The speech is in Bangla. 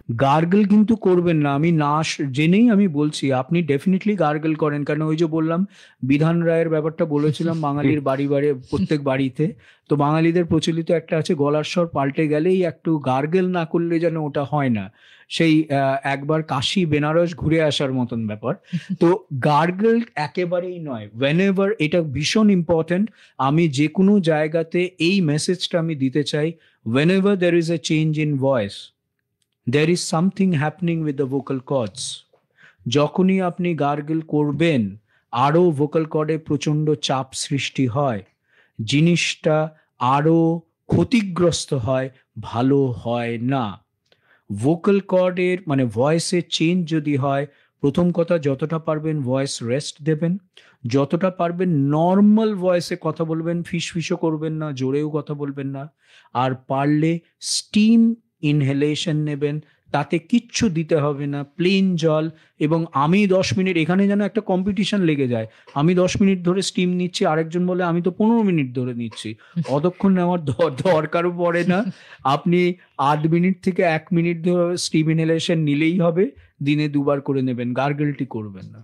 গার্গল কিন্তু করবেন না, আমি না জেনেই আমি বলছি, আপনি ডেফিনেটলি গার্গল করেন, কারণ ওই যে বললাম বিধান রায়ের ব্যাপারটা বলেছিলাম, বাঙালির বাড়ি বাড়ি প্রত্যেক বাড়িতে। তো বাঙালিদের প্রচলিত একটা আছে, গলার স্বর পাল্টে গেলেই একটু গার্গল না করলে যেন ওটা হয় না, সেই একবার কাশি বেনারস ঘুরে আসার মতন ব্যাপার। তো গার্গল একেবারেই নয়, ওয়েনেভার, এটা ভীষণ ইম্পর্টেন্ট। আমি যে কোনো জায়গাতে এই মেসেজটা আমি দিতে চাই, whenever there is a change in voice, there is something happening with the vocal cords. যখনই আপনি গার্গল করবেন, আরো ভোকাল কর্ডে প্রচন্ড চাপ সৃষ্টি হয়, জিনিসটা আরো ক্ষতিগ্রস্ত হয়, ভালো হয় না। ভোকাল কর্ডের মানে ভয়েসের চেঞ্জ যদি হয়, প্রথম কথা যতটা পারবেন ভয়েস রেস্ট দেবেন, যতটা পারবেন নর্মাল ভয়েসে কথা বলবেন, ফিসফিসও করবেন না, জোরেও কথা বলবেন না। আর পারলে স্টিম ইনহেলেশন নেবেন, তাতে কিচ্ছু দিতে হবে না, প্লেন জল। এবং আমি 10 মিনিট, এখানে যেন একটা কম্পিটিশন লেগে যায়, আমি 10 মিনিট ধরে স্টিম নিচ্ছি, আরেকজন বলে আমি তো 15 মিনিট ধরে নিচ্ছি, অতক্ষণ নেওয়ার দরকারও পড়ে না। আপনি 8 মিনিট থেকে 1 মিনিট ধরে স্টিম ইনহেলেশন নিলেই হবে, দিনে 2বার করে নেবেন, গার্গলটি করবেন না।